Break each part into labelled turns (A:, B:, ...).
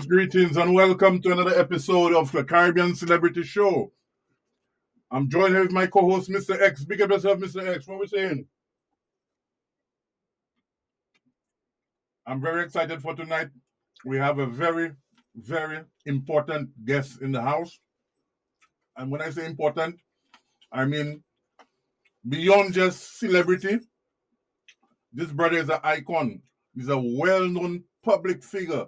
A: Greetings, and welcome to another episode of the Caribbean Celebrity Show. I'm joined here with my co-host, Mr. X. Big up yourself, Mr. X. What are we saying? I'm very excited for tonight. We have a very important guest in the house. And when I say important, I mean beyond just celebrity. This brother is an icon. He's a well-known public figure.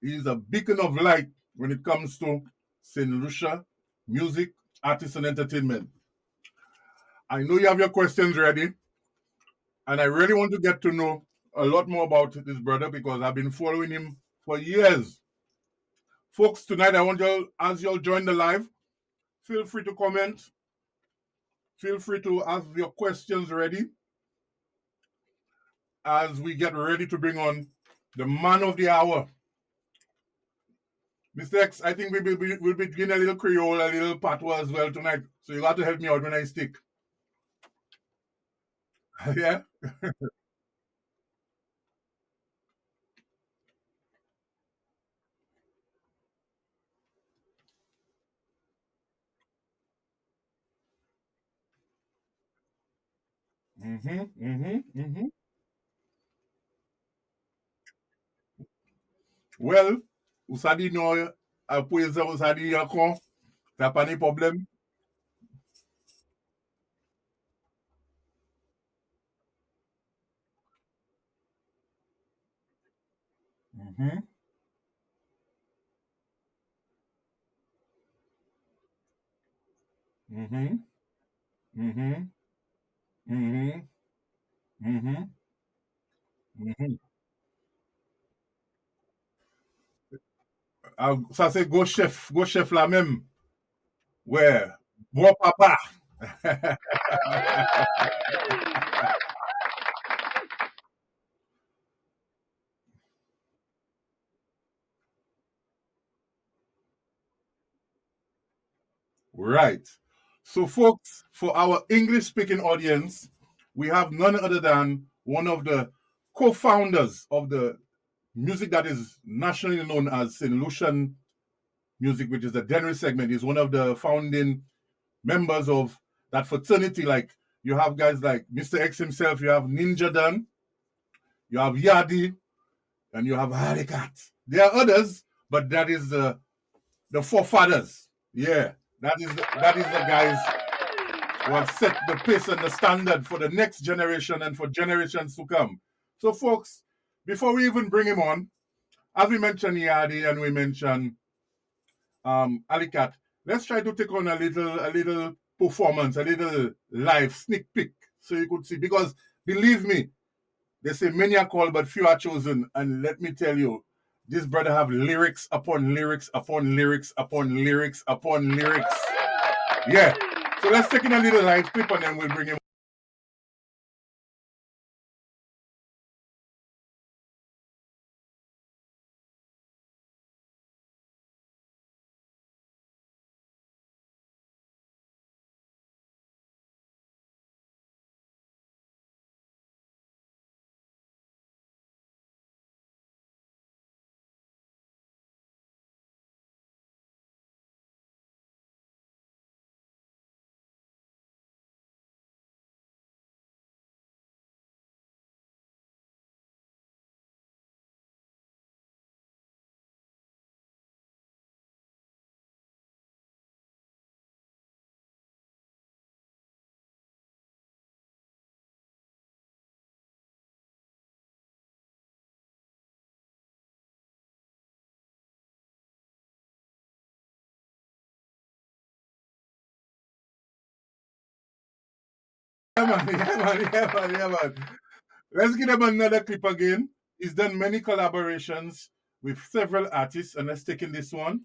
A: He's a beacon of light when it comes to St. Lucia music, artists, and entertainment. I know you have your questions ready, and I really want to get to know a lot more about this brother because I've been following him for years. Folks, tonight I want you, as you'll join the live, feel free to comment, feel free to ask your questions ready as we get ready to bring on the man of the hour. Mr. X, I think we'll be doing a little Creole, a little patois as well tonight. So you got to help me out when I stick. Yeah? Well, ou sa di nou apweze ou sa di yakon, t'as pas de problème. Mhm, mhm, mhm, mhm, mhm, mhm. Ah, ça c'est gros chef la même. Ouais, bon papa. Right. So, folks, for our English speaking audience, we have none other than one of the co founders of the music that is nationally known as St. Lucian music, which is the Denry segment. He's one of the founding members of that fraternity. Like you have guys like Mr. X himself, you have Ninja Dan, you have Yadi, and you have Harikat. There are others, but that is the forefathers. Yeah, that is the guys who have set the pace and the standard for the next generation and for generations to come. So, folks, before we even bring him on, as we mentioned Yadi and we mentioned Alicat, let's try to take on a little performance, a little live sneak peek, so you could see. Because believe me, they say many are called, but few are chosen. And let me tell you, this brother have lyrics upon lyrics upon lyrics upon lyrics upon lyrics. Yeah. So let's take in a little live clip and then we'll bring him. Yeah, man, yeah, man, yeah, man, yeah, man. Let's give him another clip again. He's done many collaborations with several artists, and let's take in this one.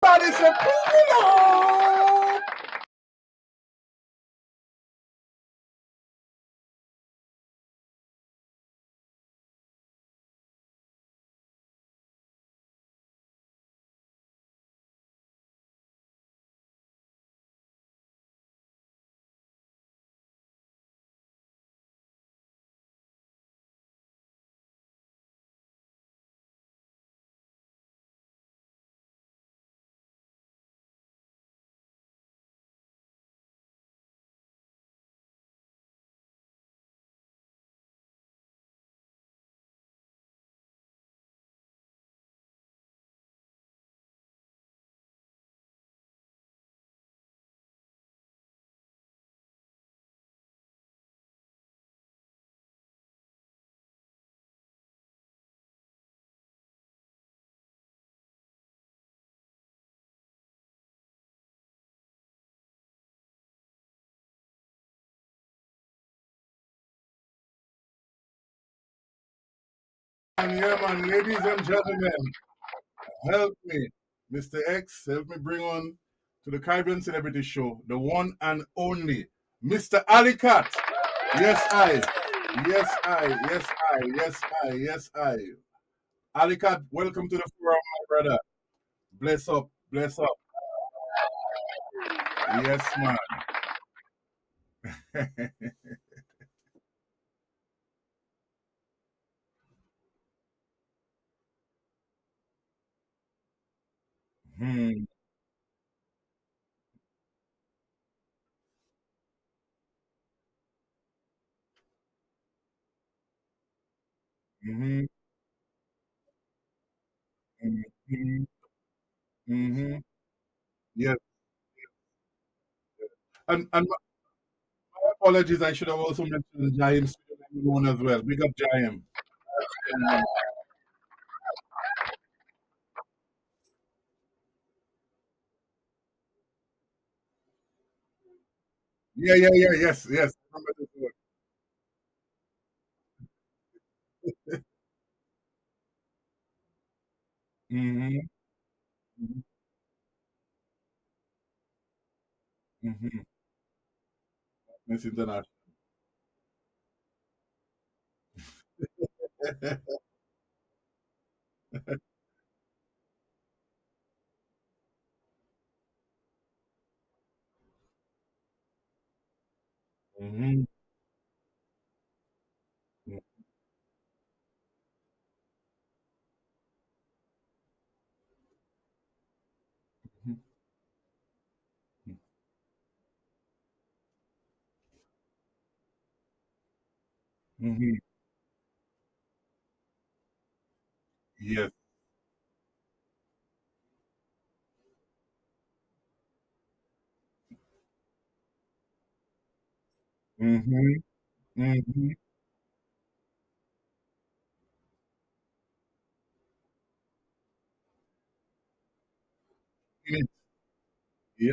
A: Everybody say, pull it up! And yeah, man, ladies and gentlemen, help me, Mr. X, help me bring on to the Caribbean Celebrity Show the one and only Mr. Alicat. Yes, I. Yes, I. Yes, I. Yes, I. Yes, I. Alicat, welcome to the forum, my brother. Bless up. Bless up. Yes, man. Hmm. Mm-hmm. Mm-hmm. Mm-hmm. Yes. And my apologies, I should have also mentioned Jaim's one as well. Big up Jaim. Yeah, yeah, yeah, yes, yes. I remember this one. Mm-hmm. Mm-hmm. Miss International. Mhm, mhm, mhm. Yes. Mhm, mhm. Mm, yeah,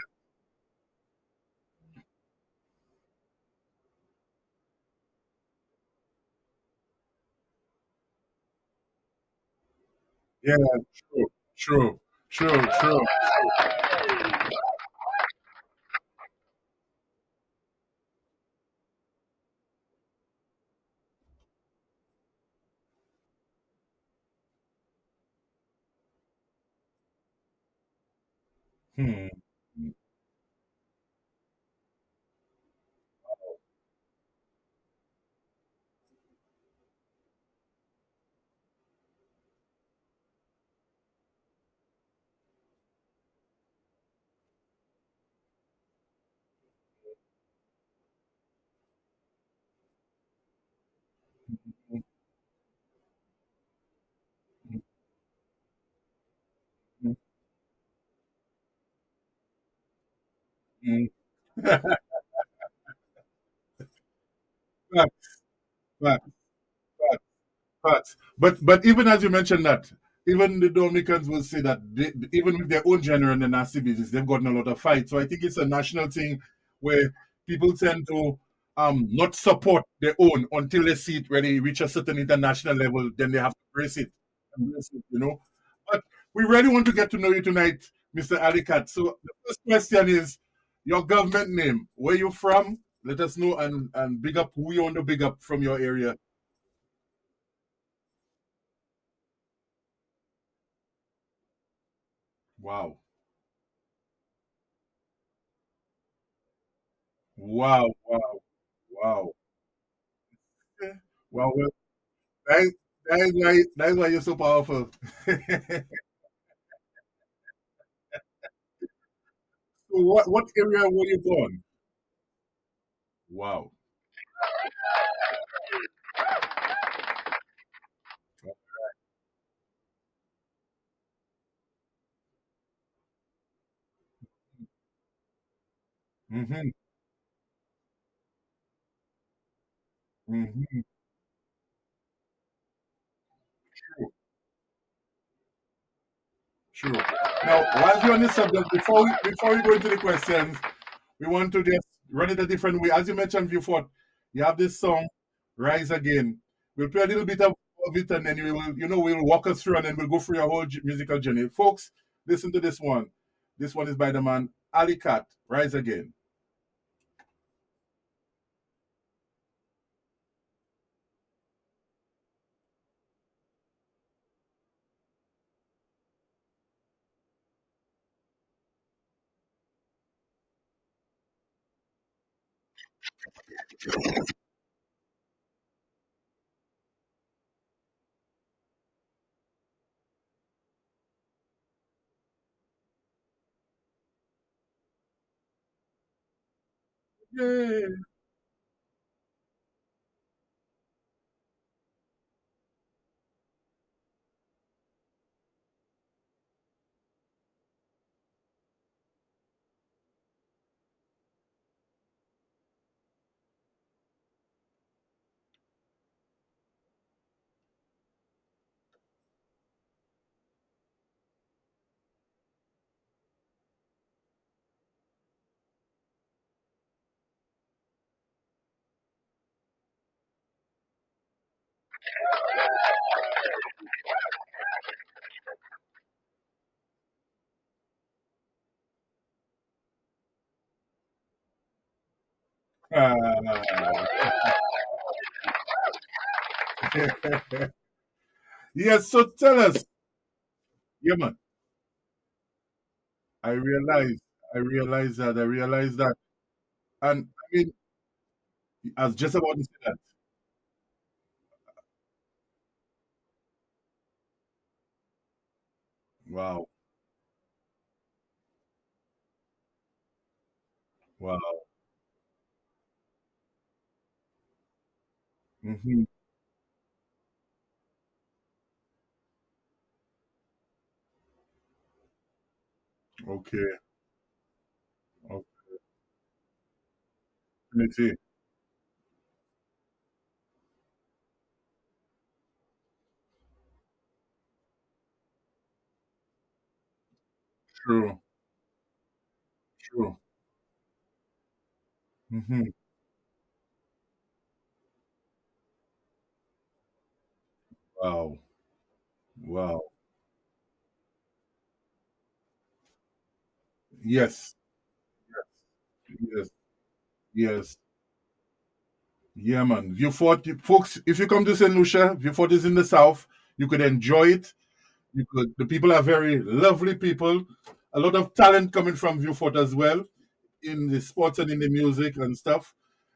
A: yeah, true, true, true, true. Hmm. Mhm, mhm, mhm. Facts, facts, facts. But even as you mentioned that, even the Dominicans will say that even with their own genre and the nasty business, they've gotten a lot of fights. So I think it's a national thing where people tend to not support their own until they see it really reach a certain international level, then they have to embrace it, you know. But we really want to get to know you tonight, Mr. Alicat. So the first question is your government name. Where you from? Let us know and big up who you want to big up from your area. Wow. Wow, wow, wow. Yeah. Wow, well, that, that is why you're so powerful. So what area were you born? Wow. Mm-hmm. Mm-hmm. True. True. Now, while you're on this subject, before we go into the questions, we want to just run it a different way. As you mentioned before, you have this song, Rise Again. We'll play a little bit of it and then we will, we'll walk us through and then we'll go through your whole musical journey. Folks, listen to this one. This one is by the man Ali Cat, Rise Again. Yay. Ah. Yes, so tell us. Yeah, man. I realize, I realize that. And I mean, I was just about to say that. Wow, wow. Hmm. Okay, okay. True, true. Hmm. Wow, wow. Yes, yes, yes. Yeah, man. View Fort, folks, if you come to St. Lucia, View Fort is in the south. You could enjoy it. You could, the people are very lovely people. A lot of talent coming from View Fort as well in the sports and in the music and stuff.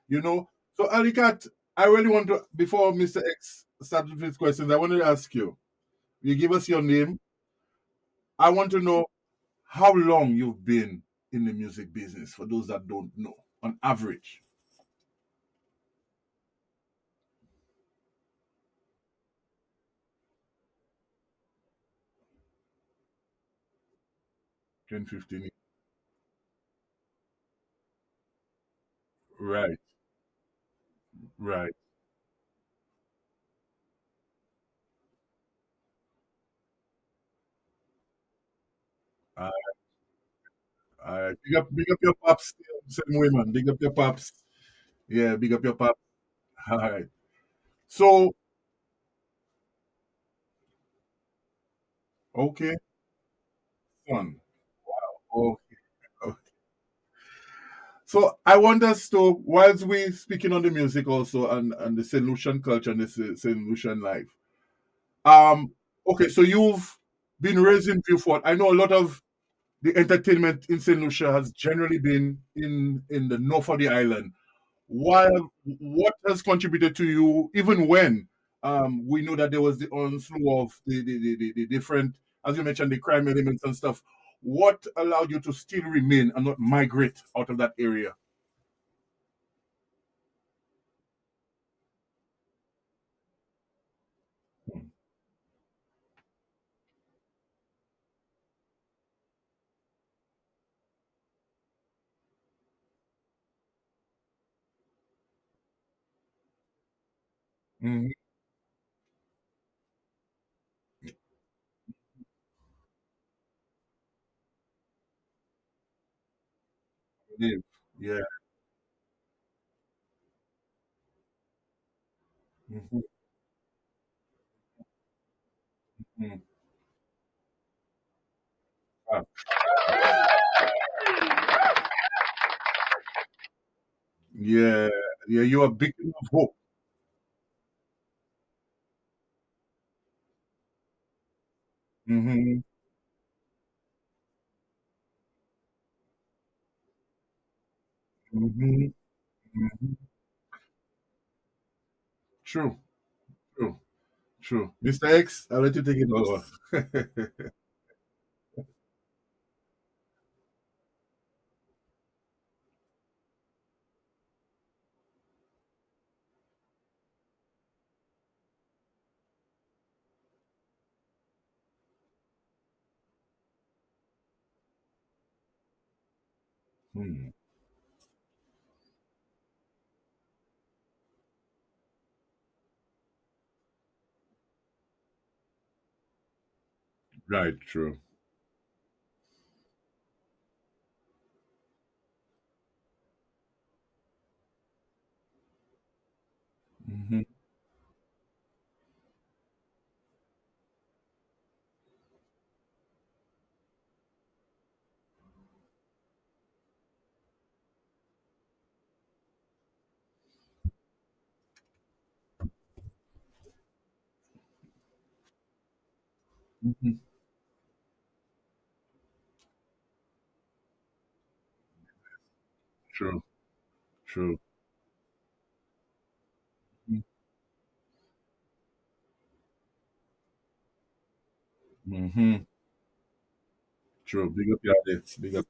A: You know. So, Alicat, I really want to, before Mr. X starts with his questions, I want to ask you. You give us your name. I want to know how long you've been in the music business. For those that don't know, on average, 10, 15. Right, right. Big up your pops, same way, man. Big up your pops. Yeah, big up your pops. All right. So, okay, son. Okay. Okay. So I want us to, whilst we speaking on the music also and the Saint Lucian culture and the Saint Lucian life. Um. Okay, so you've been raised in Beaufort. I know a lot of the entertainment in Saint Lucia has generally been in the north of the island. While what has contributed to you, even when we know that there was the onslaught of the different, as you mentioned, the crime elements and stuff, what allowed you to still remain and not migrate out of that area? Mm-hmm. Yeah. Mm-hmm. Mm-hmm. Ah, yeah. Yeah. You are a beacon of hope. Mm-hmm. Mm-hmm. Mm-hmm. True. True. True. Mr. X, I'll let you take it over. Hmm. Right. True. Mm-hmm. Mhm. True. True. Mm-hmm. True. Big up your day. Big up.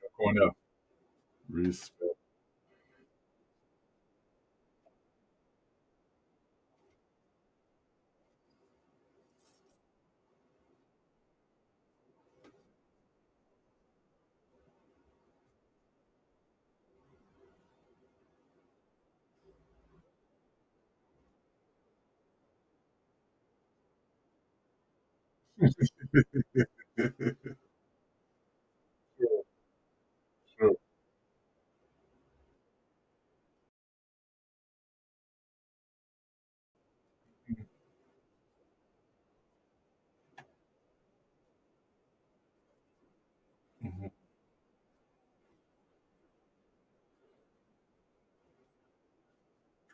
A: Your corner. Respect. True. True. Mhm.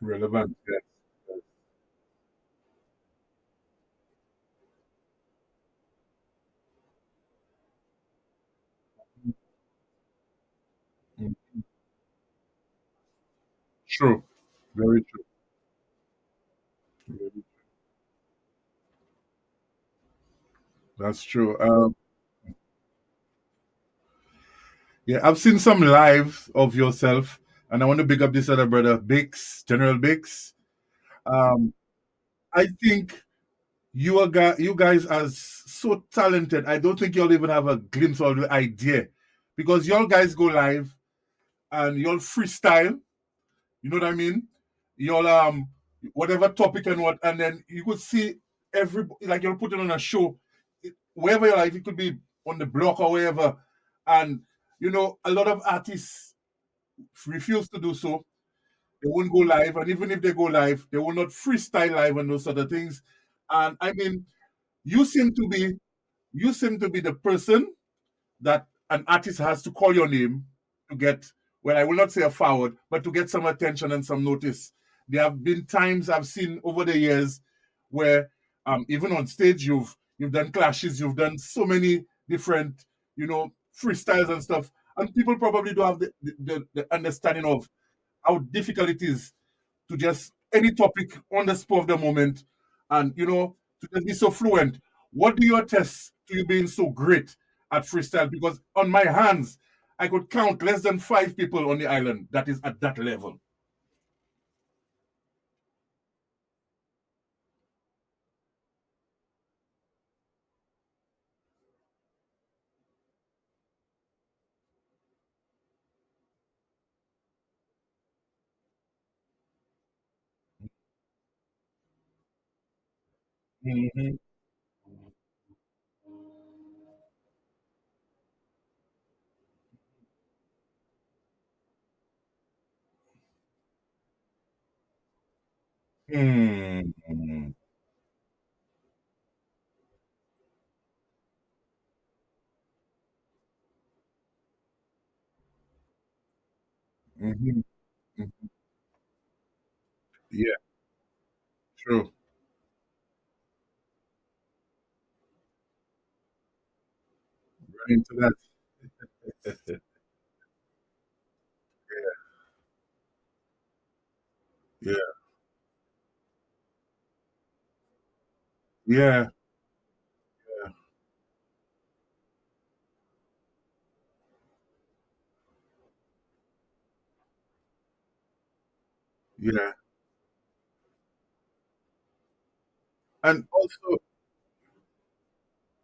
A: Relevant. Yes. Yes. Mm. True. Very true. Very- That's true. Yeah, I've seen some live of yourself, and I want to big up this other brother, Bix, General Bix. Um, I think you guys are so talented. I don't think you'll even have a glimpse of the idea, because y'all guys go live and y'all freestyle. You know what I mean? You'll whatever topic and what, and then you could see every like you'll put it on a show, wherever you're like. It could be on the block or wherever, and a lot of artists refuse to do so. They won't go live, and even if they go live, they will not freestyle live and those sort of things. And I mean, you seem to be you seem to be the person that an artist has to call your name to get, well, I will not say a forward, but to get some attention and some notice. There have been times I've seen over the years where even on stage you've done clashes, you've done so many different, freestyles and stuff, and people probably don't have the understanding of how difficult it is to just any topic on the spur of the moment, and to just be so fluent. What do you attest to you being so great at freestyle? Because on my hands, I could count less than 5 people on the island that is at that level. Mm-hmm. Mm-hmm. Mm-hmm. Yeah, true. Run into that. Yeah, yeah, yeah. And also,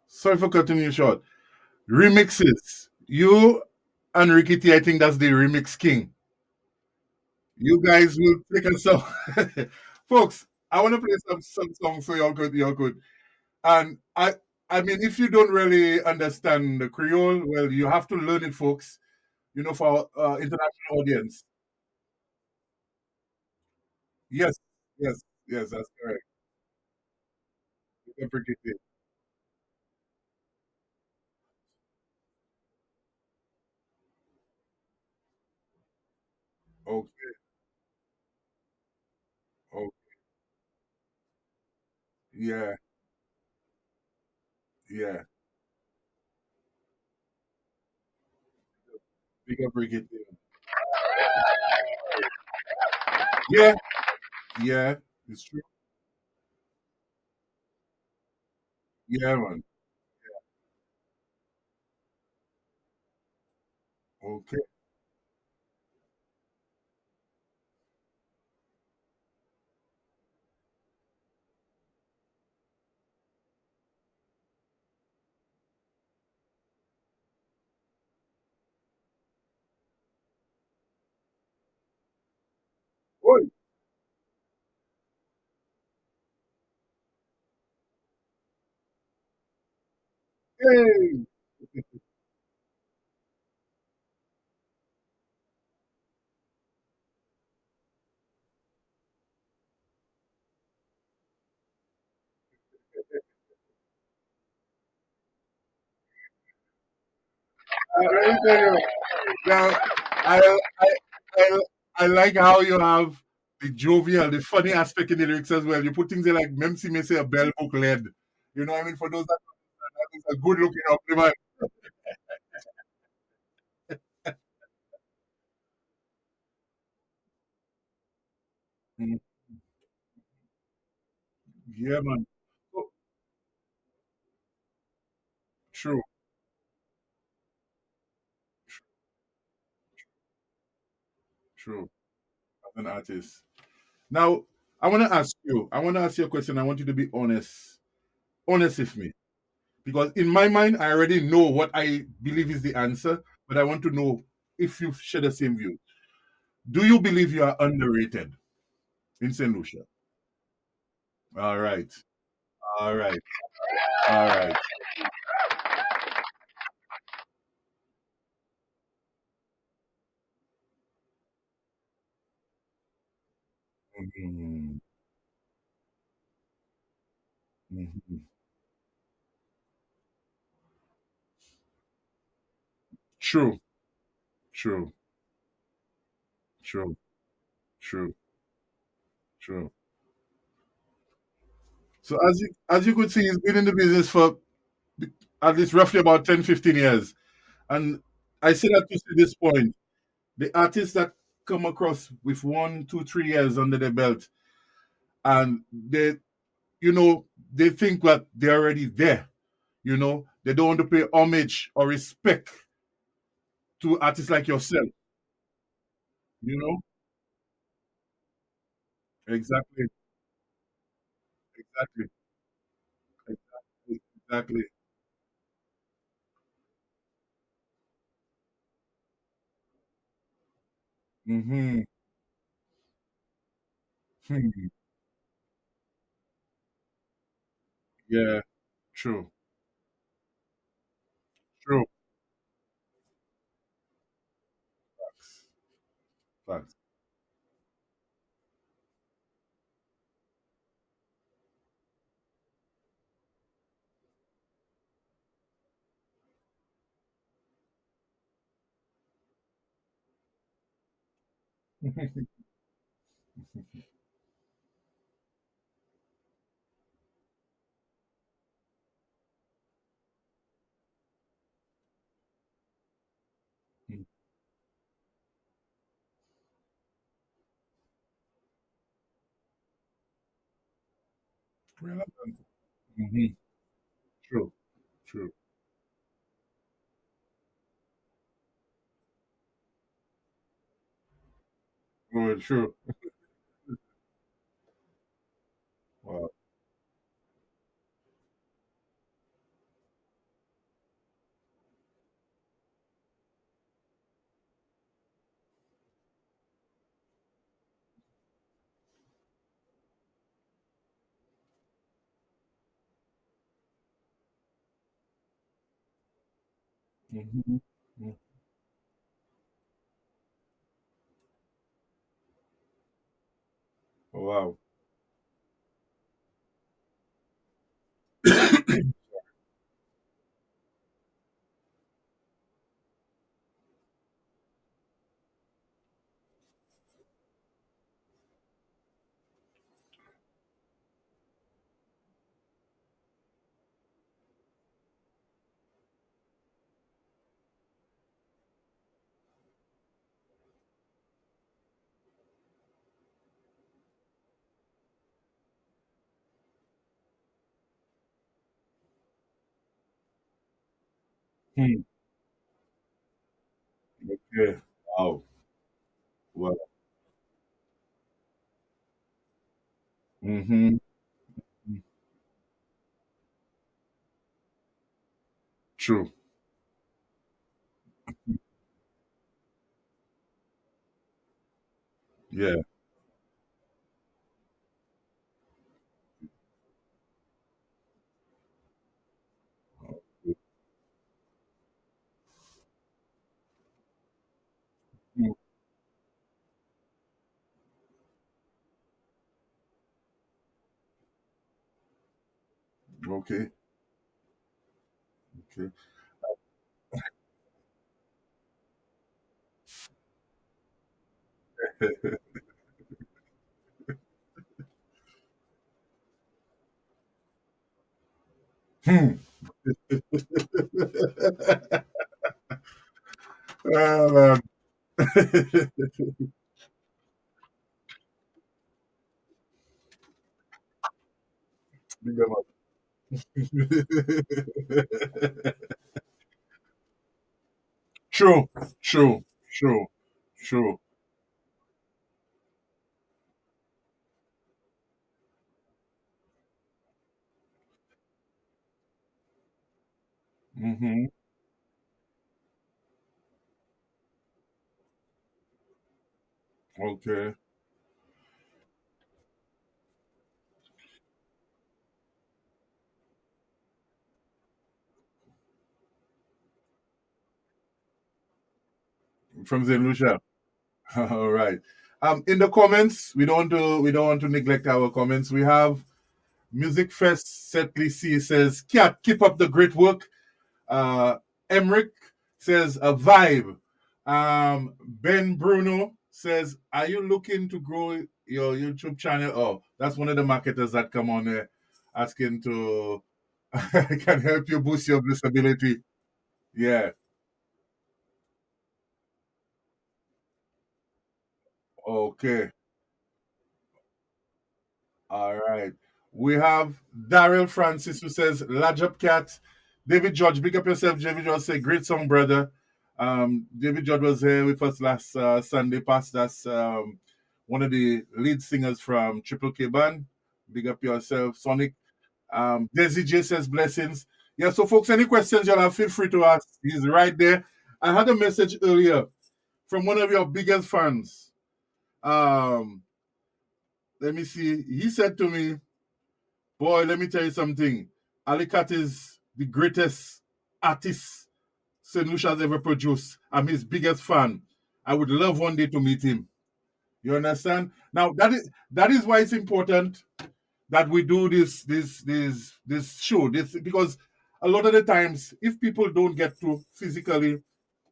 A: sorry for cutting you short. Remixes. You and Ricky T, I think that's the remix king. You guys will take us out. Folks, I want to play some songs so y'all could, y'all could. And I mean, if you don't really understand the Creole, well, you have to learn it, folks. You know, for international audience. Yes, yes, yes, that's correct. Don't forget it. Okay. Oh, yeah, yeah. We can break it down. Yeah, yeah. It's true. Yeah, man. Okay. Oi, hey. Let me tell you. Now, I, I like how you have the jovial, the funny aspect in the lyrics as well. You put things in like Memsi may say a bell book led. You know what I mean? For those that is a good looking compliment. Mm, yeah, man. Oh, true, true. As an artist. Now, I want to ask you a question. I want you to be honest. Honest with me. Because in my mind, I already know what I believe is the answer, but I want to know if you share the same view. Do you believe you are underrated in St. Lucia? All right. All right. All right. Mhm. Mhm. True. True. True. True. True. So as you could see, he's been in the business for at least roughly about 10, 15 years. And I say that to say this point. The artists that come across with 1, 2, 3 years under their belt and they think that they're already there. They don't want to pay homage or respect to artists like yourself. You know, exactly, exactly, exactly, exactly. Mm-hmm. Hmm. Yeah, true, true. Facts, facts. Relevant. Mm-hmm. True, true. Oh, true. Wow. Mhm. Wow. Hmm. Okay. Wow. Wow. Mm-hmm. True. Yeah. Mm. Okay. Okay. Hmm. Oh, man. Big them up. True. True. True. True. Mm-hmm. Okay. From the Lucia. All right. In the comments, we don't want to neglect our comments. We have Music Fest Setley C says, Cat, keep up the great work. Emric says a vibe. Ben Bruno says, are you looking to grow your YouTube channel? Oh, that's one of the marketers that come on there asking to can help you boost your visibility. Yeah. Okay. All right. We have Daryl Francis who says, Lodge up cat. David George, big up yourself. David George say, great song, brother. David George was here with us last Sunday past. That's one of the lead singers from Triple K Band. Big up yourself, Sonic. Desi J says, blessings. Yeah, so folks, any questions you'll have, feel free to ask. He's right there. I had a message earlier from one of your biggest fans. Um, Let me see. He said to me, boy, let me tell you something. Alicat is the greatest artist St. Lucia has ever produced. I'm his biggest fan. I would love one day to meet him. You understand? Now that is why it's important that we do this show. This because a lot of the times, if people don't get to physically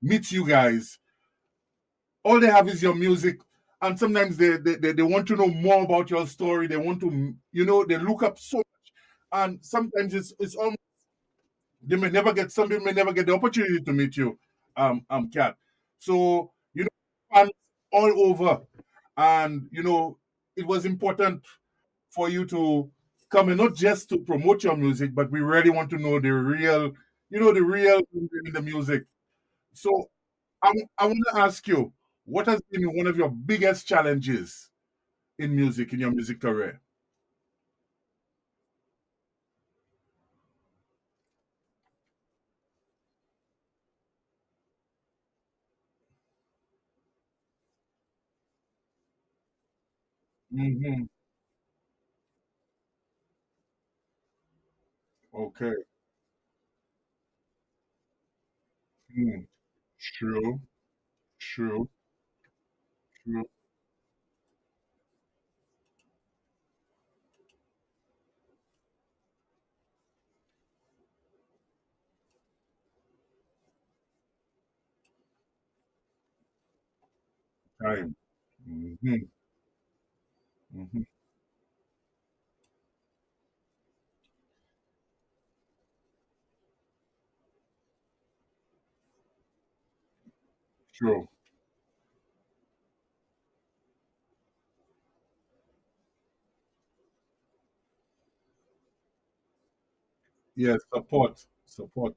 A: meet you guys, all they have is your music. And sometimes they want to know more about your story. They want to, they look up so much. And sometimes it's almost some people may never get the opportunity to meet you, Kat. So, fans all over. And, it was important for you to come and not just to promote your music, but we really want to know the real in the music. So I want to ask you, what has been one of your biggest challenges in music, in your music career? Hmm. Okay. Mm. True, true, true. Time. Hmm. Hmm. True. Yes, support, support.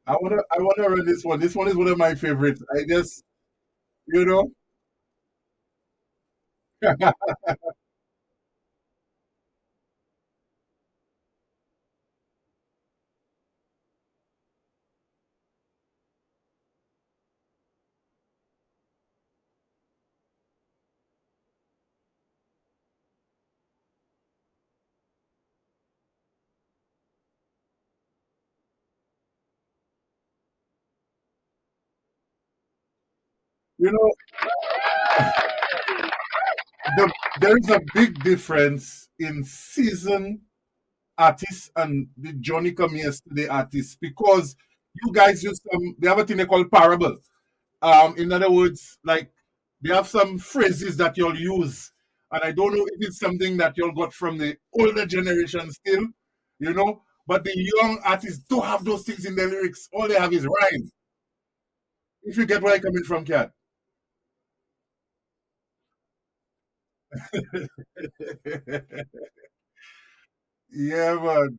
A: I wanna read this one. This one is one of my favorites. I just, you know, you know, there is a big difference in season artists and the Johnny Come Yesterday artists because you guys use some. They have a thing they call parable. In other words, like they have some phrases that you'll use, and I don't know if it's something that you'll got from the older generation still, you know. But the young artists don't have those things in their lyrics. All they have is rhyme. If you get where I'm coming from, Cat. Yeah, man.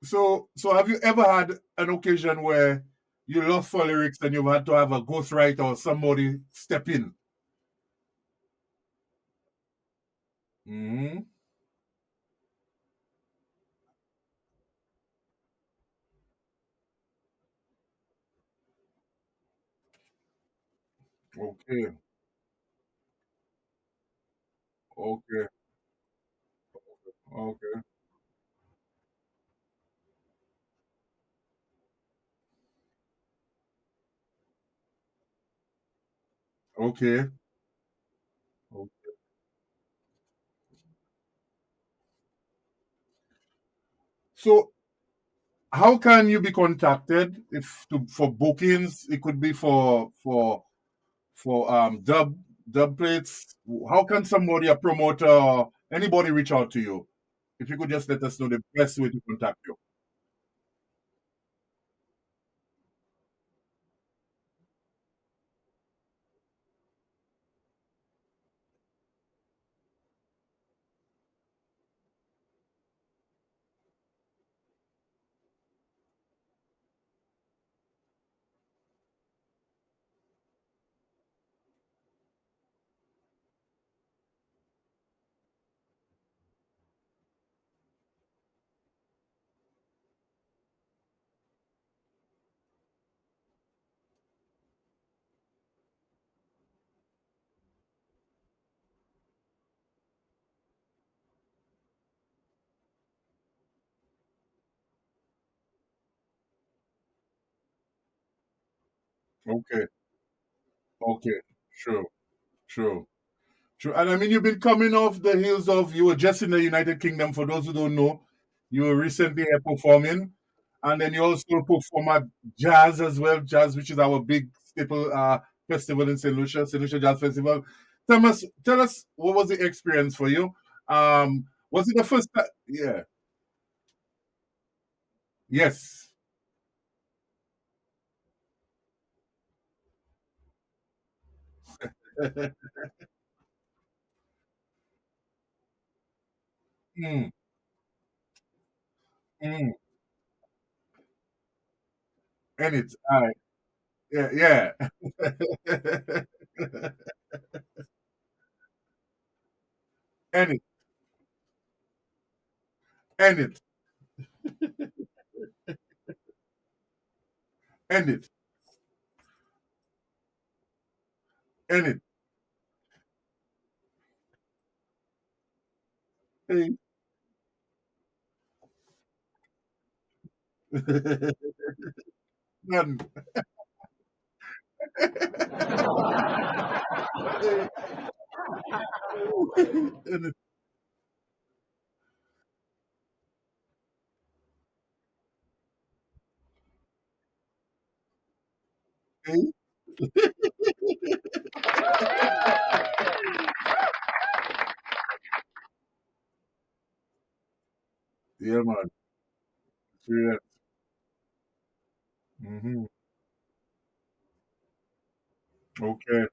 A: So have you ever had an occasion where you lost for lyrics and you've had to have a ghostwriter or somebody step in? Hmm. Okay, okay, okay, okay. Okay. So how can you be contacted if for bookings? It could be for dub plates. How can somebody, a promoter, or anybody reach out to you? If you could just let us know the best way to contact you. Okay, okay, sure, sure. Sure. And I mean, you've been coming off the heels of, you were just in the United Kingdom, for those who don't know. You were recently here performing. And then you also perform at Jazz as well, Jazz, which is our big staple festival in St. Lucia Jazz Festival. Tell us, what was the experience for you? Was it the first time? Yeah. Yes. Mm, mm. And it's, yeah, yeah. And it, and it, and it, and it. Hey, None. Yeah, man. Experience. Hmm. Okay.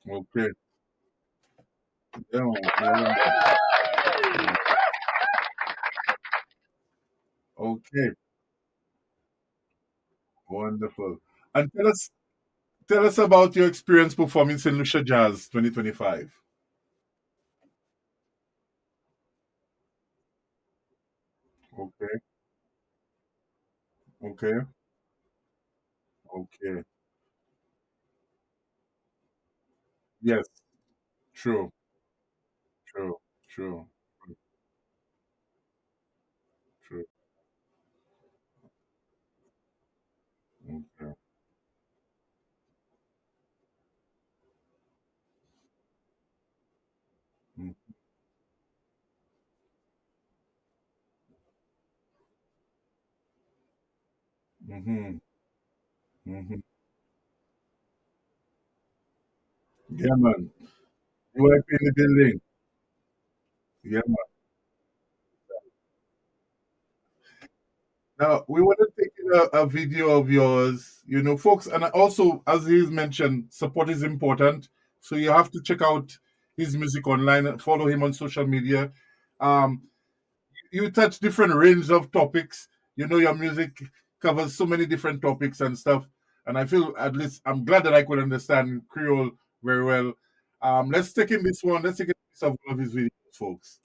A: Okay. Yeah, man. Yeah, man. Okay. Wonderful. And tell us about your experience performing in Lucia Jazz 2025. Okay. Okay. Okay. Yes. True. True. True. True. Okay. Mm-hmm. Mm-hmm. Yeah, man. You are in the building. Yeah, man. Now we want to take a video of yours, folks, and also, as he's mentioned, support is important. So you have to check out his music online and follow him on social media. Um, you touch different range of topics. Your music covers so many different topics and stuff. And I feel, at least I'm glad that I could understand Creole very well. Let's take in this one. Let's take a piece of one of his videos, folks.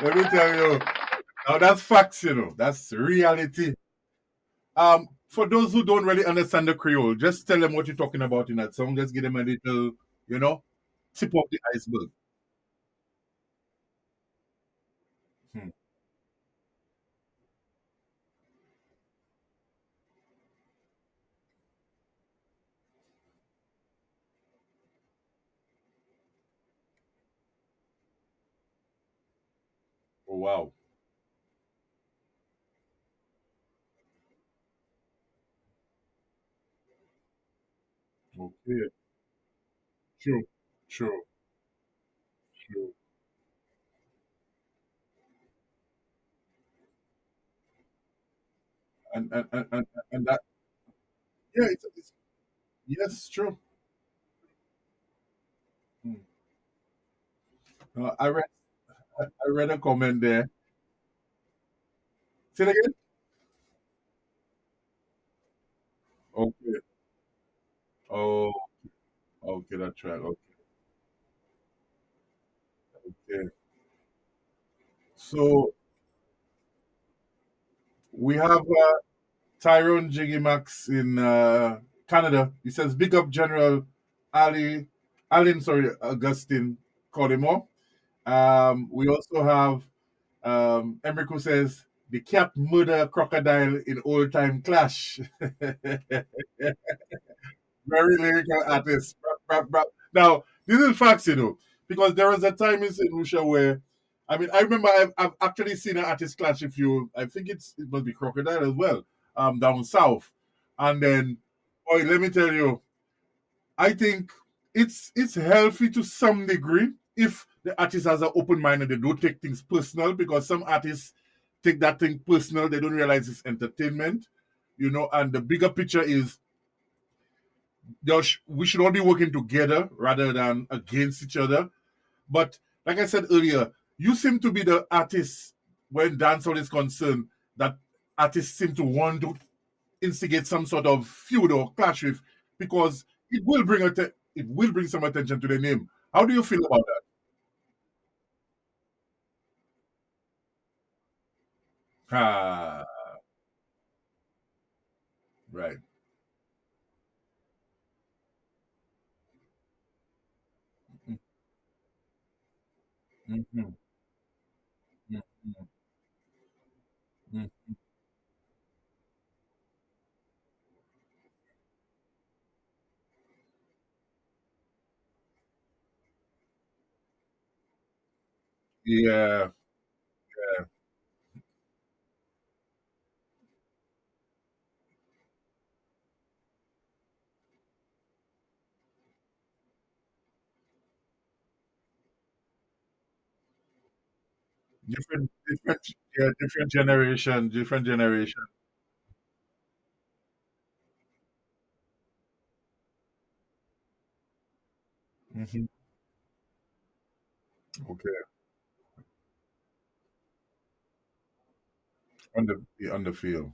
A: Let me tell you. Now that's facts, that's reality. for those who don't really understand the Creole, just tell them what you're talking about in that song. Just give them a little, you know, tip of the iceberg. Hmm. Oh wow. Okay. True. True. True. And that yeah, it's yes, true. Hmm. I read a comment there. Say it again. Okay. Oh, okay, that's right. Okay. So we have Tyrone Jiggy Max in Canada. He says, "Big up General Ali, Alin, sorry, Augustine Colimo." We also have Emrico says, "The cat murder crocodile in old time clash." Very lyrical artist. Brap, brap, brap. Now, this is facts, because there was a time in St. Lucia where, I mean, I remember I've actually seen an artist clash. If you, I think it must be Crocodile as well, down south, and then, boy, let me tell you, I think it's healthy to some degree if the artist has an open mind and they don't take things personal, because some artists take that thing personal. They don't realize it's entertainment, and the bigger picture is we should all be working together rather than against each other. But like I said earlier, you seem to be the artist when dancehall is concerned that artists seem to want to instigate some sort of feud or clash with, because it will bring some attention to the name. How do you feel about that? Ah, right. Mm-hmm. Mm-hmm. Mm-hmm. Yeah. Different, yeah, different generation. Hmm. Okay, on the field.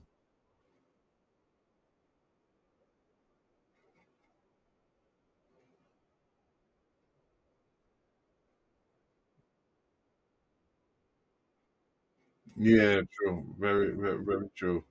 A: Yeah, true. Very, very, very true.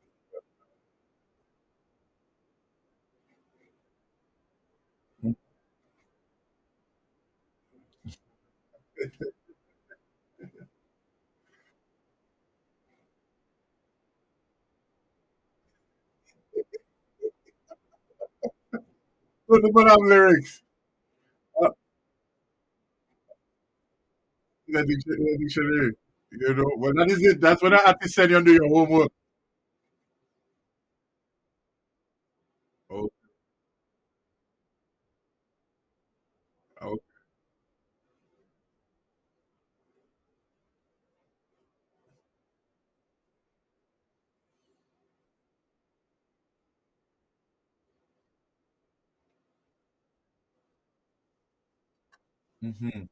A: So the have lyrics. Uh, the dictionary. Well, that is it. That's what I have to send you to do your homework. Oh, oh. Mm-hmm.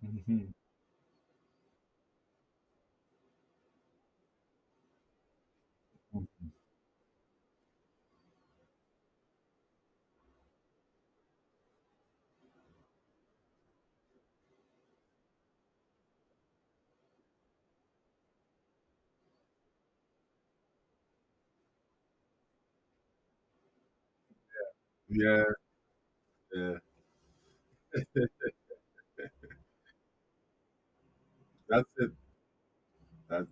A: Mm-hmm. Yeah, yeah. That's it. That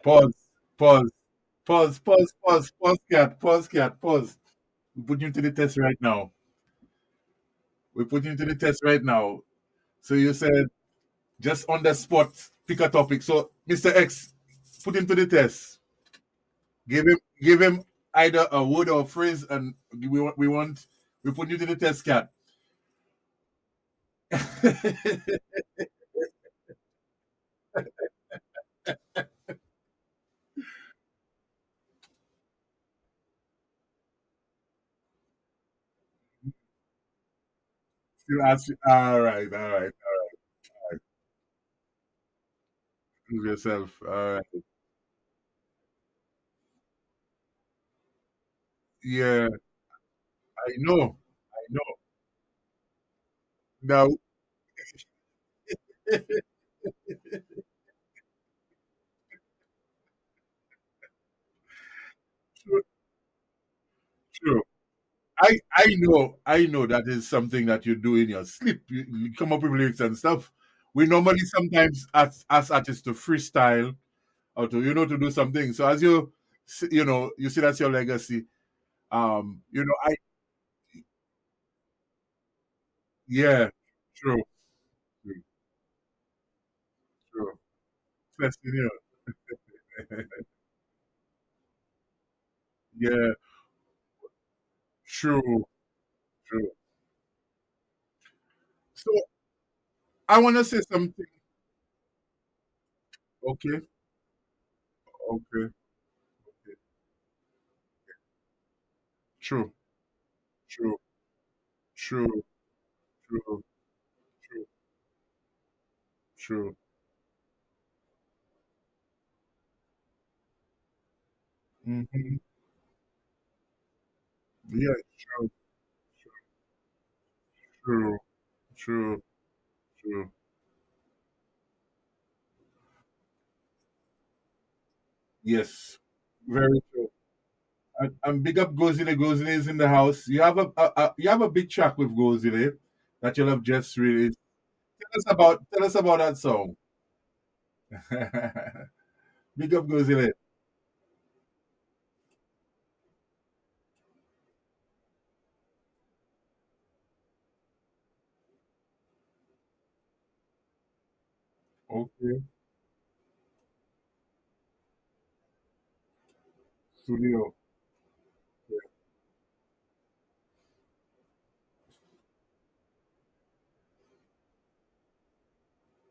A: pause, pause, pause, cat, pause. We put you to the test right now. We put you to the test right now. So you said just on the spot, pick a topic. So Mr. X, put him to the test. Give him either a word or a phrase, and we put you to the test, cat. Still ask you. All right, all right. Prove yourself. All right. Yeah, I know. I know. Now, true, true. I know that is something that you do in your sleep. You come up with lyrics and stuff. We normally sometimes ask artists to freestyle or to do something. So as you see that's your legacy. I yeah, true, true, true. Testing you. Yeah, true, true. So I want to say something. Okay, okay, okay. True, true, true, true, true, true. Hmm. Yeah, true, true, true, true. Yes, very true. And big up Gozile. Gozile is in the house. You have a big track with Gozile that you'll have just released. Tell us about that song. Big up Gozile. Okay, studio.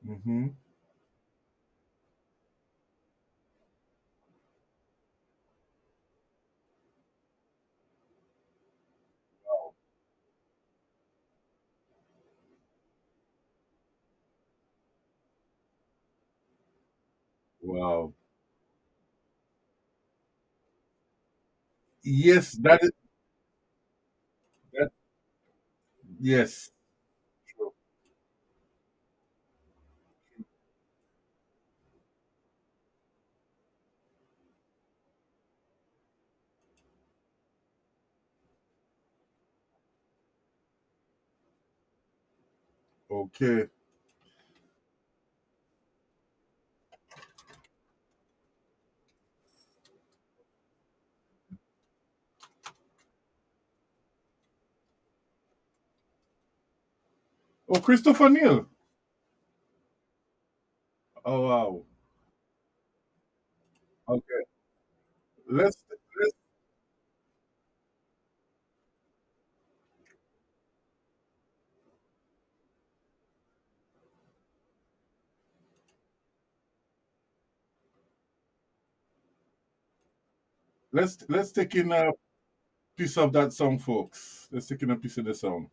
A: Mm-hmm. Wow. Yes, that. Yes. True. Okay. Oh, Christopher Neal. Oh wow. Okay. Let's let's take in a piece of that song, folks. Let's take in a piece of the song.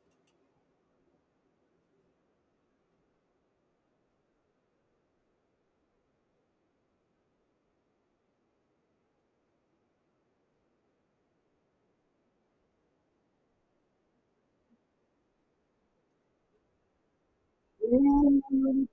A: Yeah, man.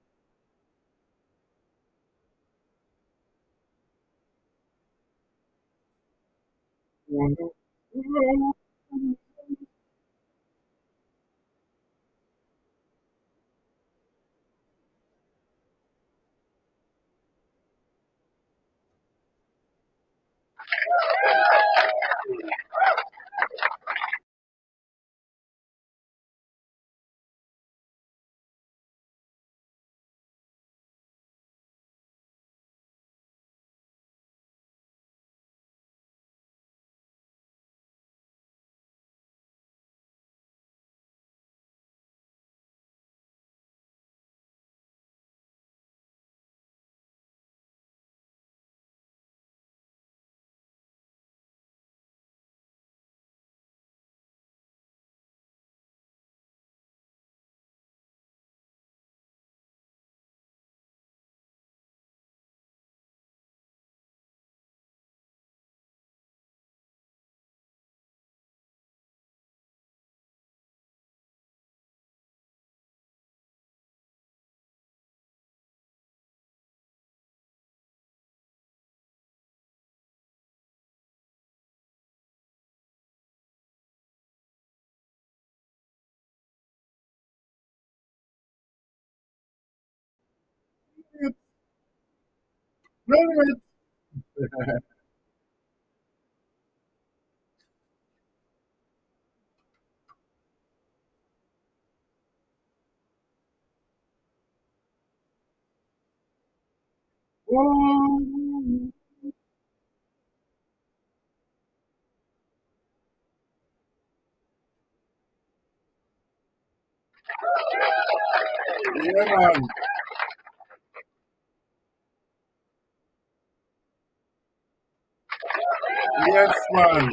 A: Yes, man.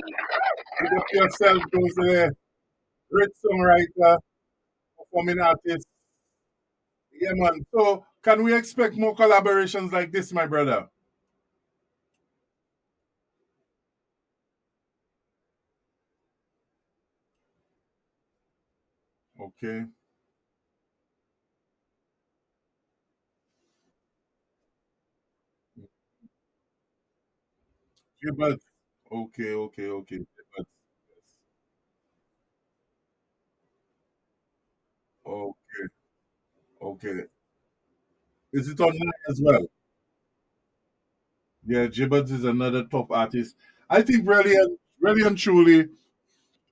A: Big up yourself, those great songwriter, performing artist. Yeah, man. So, can we expect more collaborations like this, my brother? Okay. Gilbert. Okay, okay, okay. Gilbert. Okay, okay. Is it online as well? Yeah, Gibbons is another top artist. I think really and truly,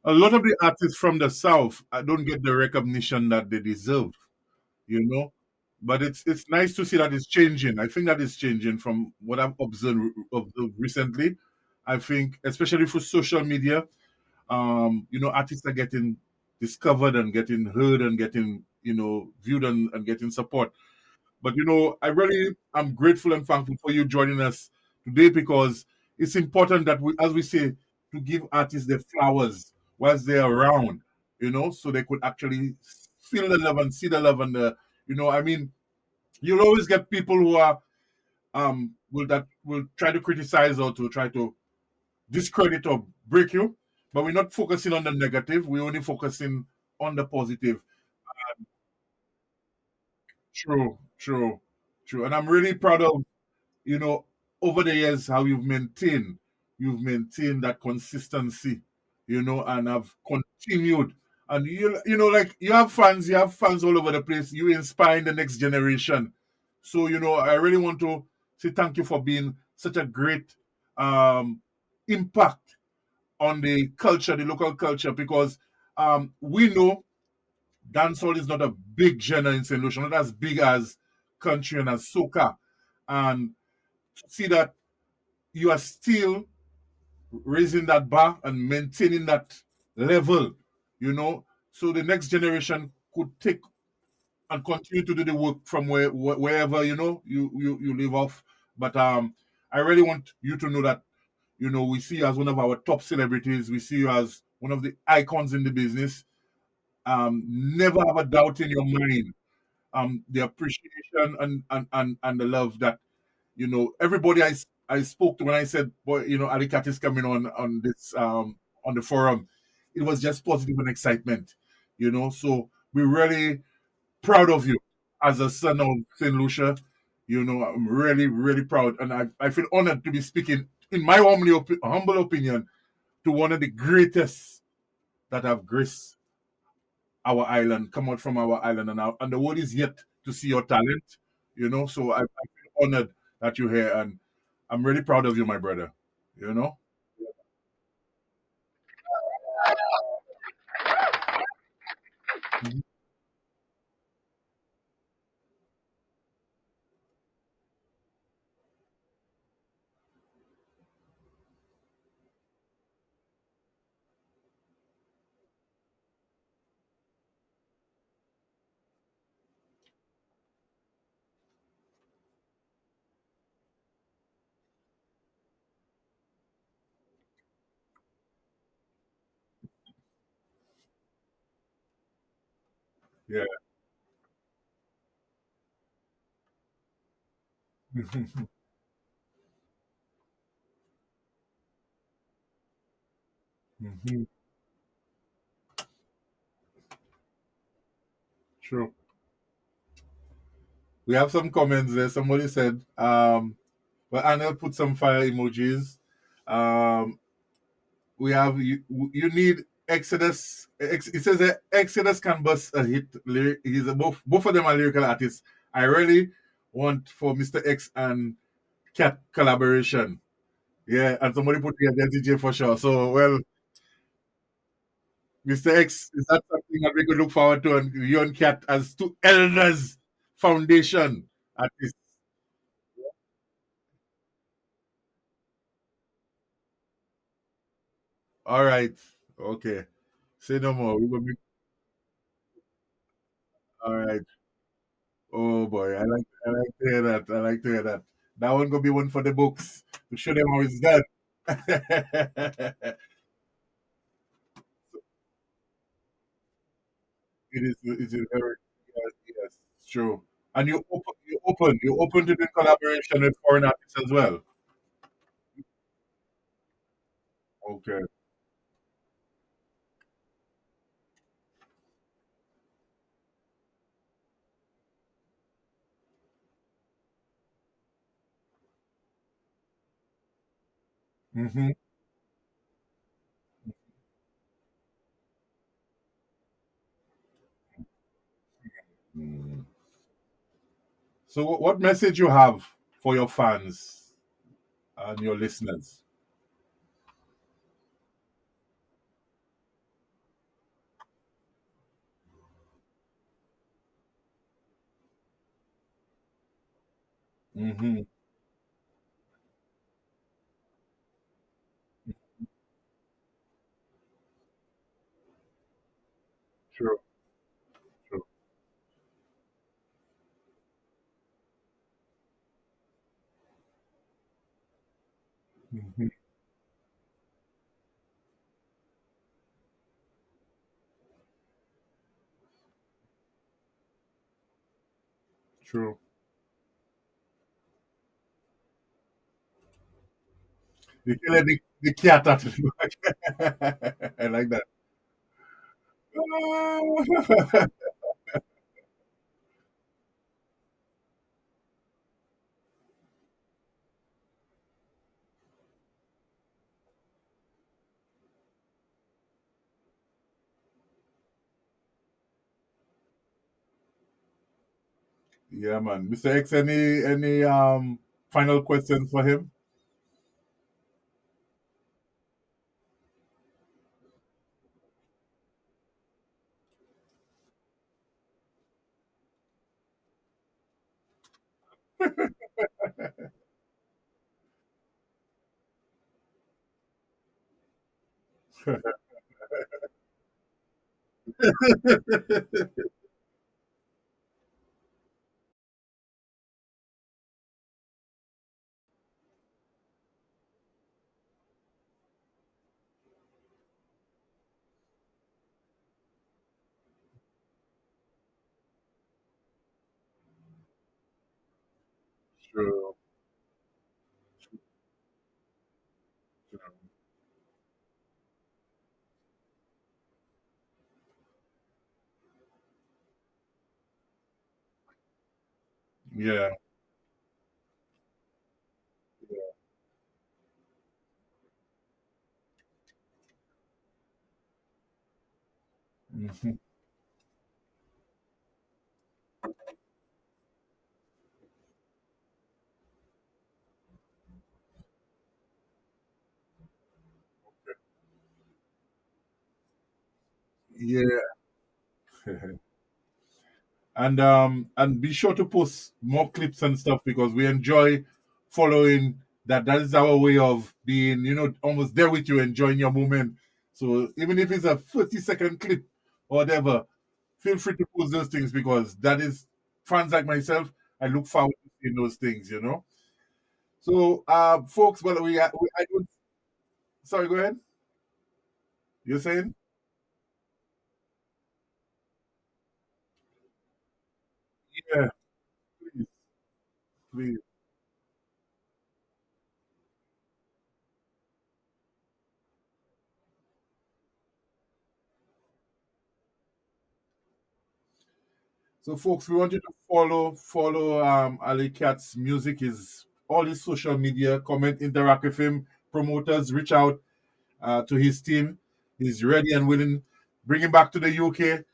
A: a lot of the artists from the South don't get the recognition that they deserve, you know. But it's nice to see that it's changing. I think that is changing from what I've observed recently. I think, especially for social media, artists are getting discovered and getting heard and getting, viewed and getting support. But I really am grateful and thankful for you joining us today because it's important that we, as we say, to give artists their flowers whilst they're around, so they could actually feel the love and see the love and I mean, you'll always get people who are will try to criticize or to try to discredit or break you, but we're not focusing on the negative. We're only focusing on the positive. True, true, true. And I'm really proud of you know, over the years, how you've maintained that consistency, and have continued. And like you have fans all over the place. You inspire the next generation. So, I really want to say thank you for being such a great um, impact on the culture, the local culture, because we know dancehall is not a big genre in St. Lucia, not as big as country and as soca. And to see that you are still raising that bar and maintaining that level, so the next generation could take and continue to do the work from wherever you live off. But I really want you to know that we see you as one of our top celebrities. We see you as one of the icons in the business. Never have a doubt in your mind. The appreciation and the love that everybody I spoke to when I said, boy, Ali Cat is coming on this on the forum, it was just positive and excitement. So we're really proud of you. as a son of St. Lucia, I'm really, really proud. And I feel honored to be speaking, in my humble opinion, to one of the greatest that have graced our island, come out from our island. And the world is yet to see your talent, So I feel honored that you're here. And I'm really proud of you, my brother, you know? Mhm. Yeah. Mhm. True. We have some comments there. Somebody said, well, Anna put some fire emojis. Um, we have you need Exodus. It says that Exodus can bust a hit. He's both of them are lyrical artists. I really want for Mr. X and Cat collaboration. Yeah, and somebody put the DJ for sure. So well, Mr. X, is that something that we could look forward to? And you and Cat as two elders foundation artists. All right. Okay. Say no more. We will be all right. Oh boy, I like to hear that. I like to hear that. That one gonna be one for the books to show them how it's done. It is very yes, yes, true. And you open to the collaboration with foreign artists as well. Okay. Mm-hmm. Mm. So what message you have for your fans and your listeners? Mm-hmm. True, true. Mm-hmm. True. You can let the cat out of the bag. I like that. Yeah, man. Mr. X, any final questions for him? True. Yeah. Mhm. Yeah. And be sure to post more clips and stuff because we enjoy following that. That is our way of being, almost there with you, enjoying your moment. So even if it's a 30-second clip or whatever, feel free to post those things because that is fans like myself. I look forward to seeing those things. So, folks, well, I don't. Sorry, go ahead. You're saying? Yeah, please, please. So, folks, we want you to follow Ali Cat's music. His all his social media, comment, interact with him. Promoters, reach out to his team. He's ready and willing. Bring him back to the UK.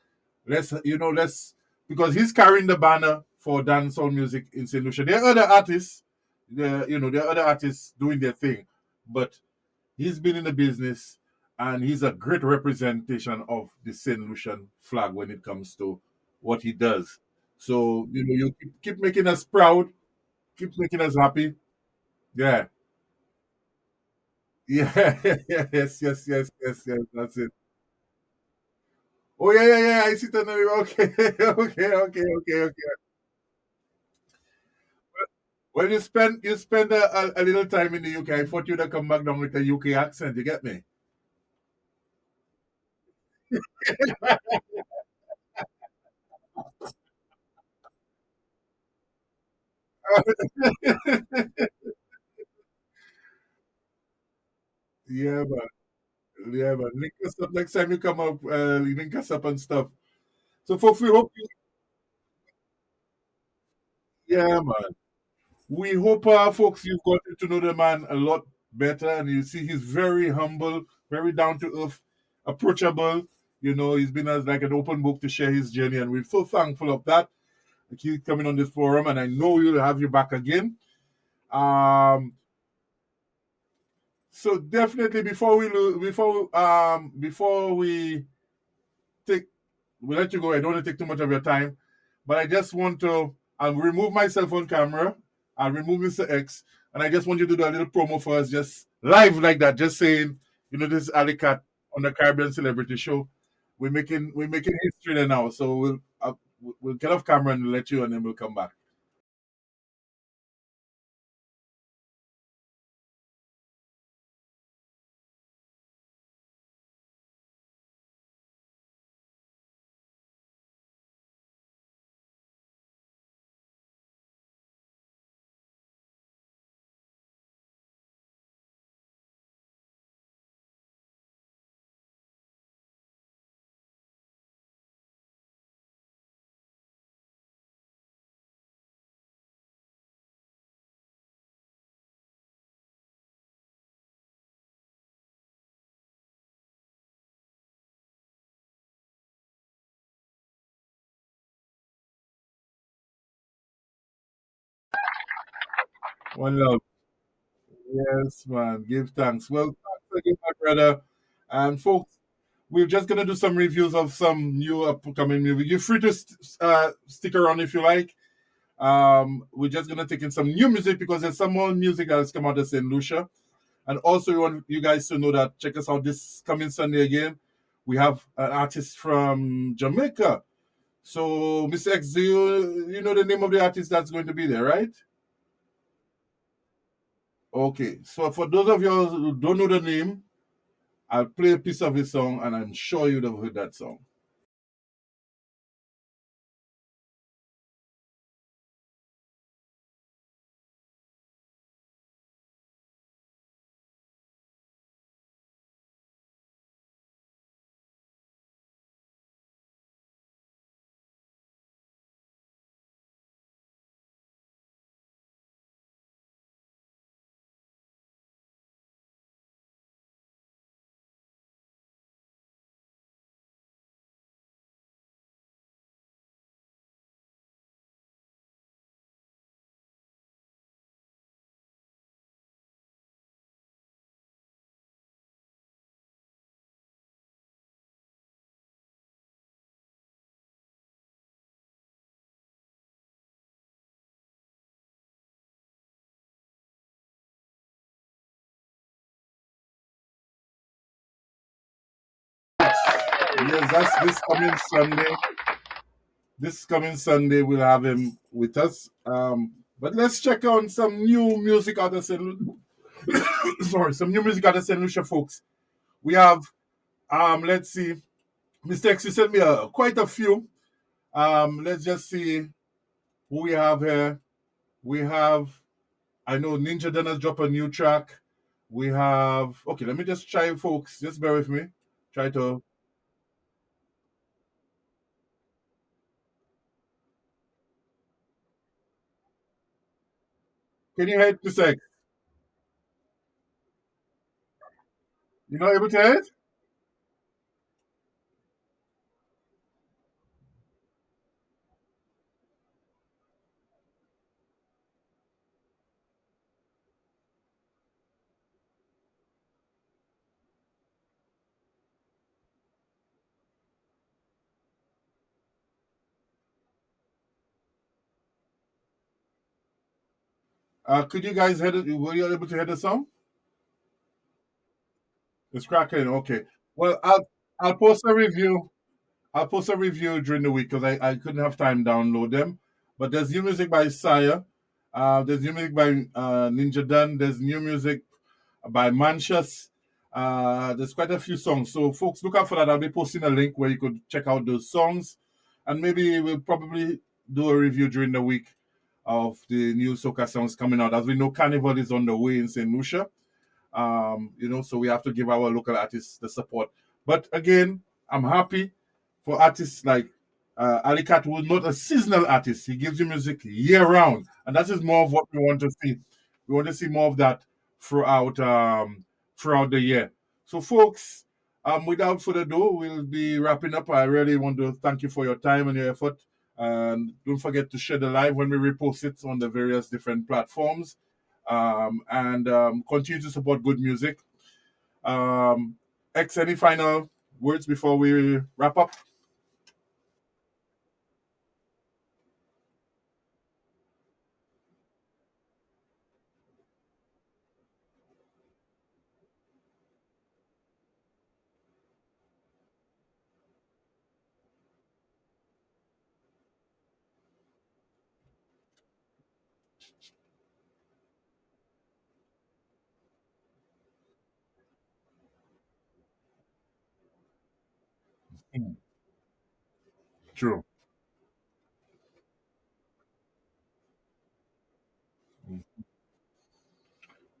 A: Let's because he's carrying the banner for dancehall music in Saint Lucia. There are other artists, there are other artists doing their thing, but he's been in the business and he's a great representation of the Saint Lucian flag when it comes to what he does. So you keep making us proud, keep making us happy. Yeah, yeah, yes, yes, yes, yes, yes. That's it. Oh yeah, yeah, yeah. I see that. Okay, okay, okay, okay, okay. Well, you spend a little time in the UK. I thought you'd have come back down with a UK accent. You get me? Yeah, man. Yeah, man. Link us up next time you come up. Link us up and stuff. So, folks, we hope. Yeah, man. We hope, folks, you've gotten to know the man a lot better, and you see he's very humble, very down to earth, approachable. He's been as like an open book to share his journey, and we're so thankful of that. Keep coming on this forum, and I know we'll have you back again. Um, so definitely before we take we'll let you go. I don't want to take too much of your time, but I just want to I'll remove my cell phone camera. I'll remove Mr. X, and I just want you to do a little promo for us, just live like that, just saying, this is Ali Cat on the Caribbean Celebrity Show. We're making history there now, so we'll get off camera and let you, and then we'll come back. One love. Yes, man. Give thanks. Well, thanks again, my brother. And folks, we're just gonna do some reviews of some new upcoming movie. You're free to stick around if you like. We're just gonna take in some new music because there's some more music that has come out of St. Lucia. And also, we want you guys to know that check us out this coming Sunday again. We have an artist from Jamaica. So, Mr. X, do you know the name of the artist that's going to be there, right? Okay. So, for those of you who don't know the name, I'll play a piece of his song, and I'm sure you'd have heard that song. yes, that's this coming Sunday. This coming Sunday, we'll have him with us. But let's check on some new music out of St. Sorry, some new music out of St. Lucia, folks. We have, let's see, Mr. X, you sent me quite a few. Let's just see who we have here. We have, I know Ninja Den has dropped a new track. We have, okay, let me just try, folks. Just bear with me. Try to, can you hear it, Mr. X? You're not able to hear it? Could you guys hear it? Were you able to hear the song? It's cracking. Okay. Well, I'll post a review. I'll post a review during the week because I couldn't have time to download them. But there's new music by Sire. There's new music by Ninja Dunn. There's new music by Manchus. There's quite a few songs. So, folks, look out for that. I'll be posting a link where you could check out those songs. And maybe we'll probably do a review during the week of the new soca songs coming out. As we know, Carnival is on the way in St. Lucia. So we have to give our local artists the support. But again, I'm happy for artists like Ali Cat, who is not a seasonal artist. He gives you music year round, and that is more of what we want to see. We want to see more of that throughout throughout the year. So, folks, without further ado, we'll be wrapping up. I really want to thank you for your time and your effort. And don't forget to share the live when we repost it on the various different platforms. And continue to support good music. Um, X, any final words before we wrap up? Mm. True. Mm.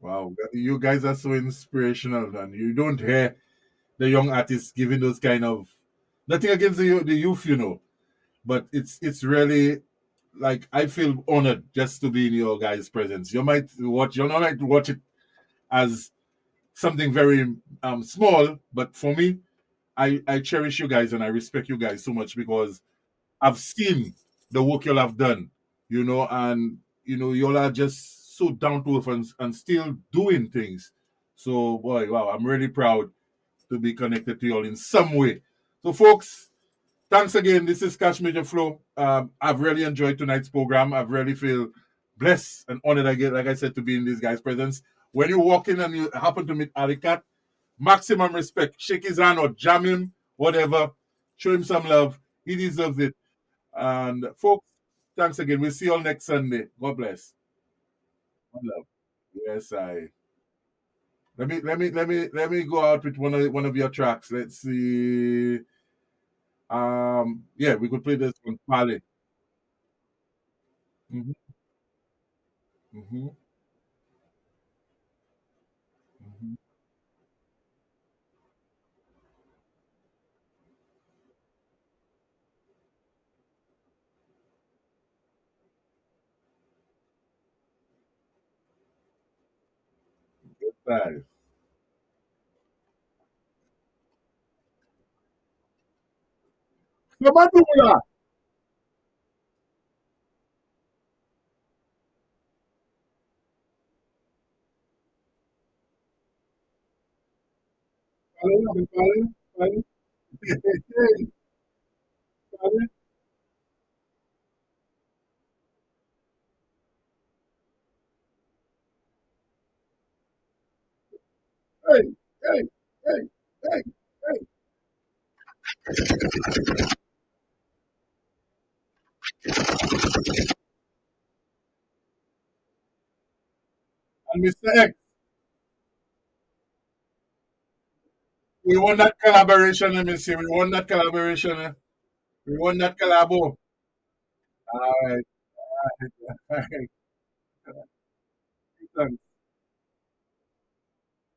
A: Wow, you guys are so inspirational, and you don't hear the young artists giving those kind of nothing against the youth, but it's really like I feel honored just to be in your guys' presence. You might watch it as something very small, but for me, I cherish you guys and I respect you guys so much because I've seen the work y'all have done, and y'all are just so down to earth and still doing things. So boy, wow, I'm really proud to be connected to y'all in some way. So folks, thanks again. This is Cash Major Flow. I've really enjoyed tonight's program. I've really feel blessed and honored again, like I said, to be in these guys' presence. When you walk in and you happen to meet Alicat, maximum respect. Shake his hand or jam him, whatever. Show him some love. He deserves it. And folks, thanks again. We'll see you all next Sunday. God bless. One love. Yes, I. Let me go out with one of your tracks. Let's see. Yeah, we could play this one, Pali. Mm-hmm, mm-hmm, mm-hmm. Right. Samadula. Pali, Pali, Pali. Hey, Pali. Hey, hey, hey, hey, hey. And Mr. X, we won that collaboration, let me see. We won that collaboration. We won that collabo. All right. All right.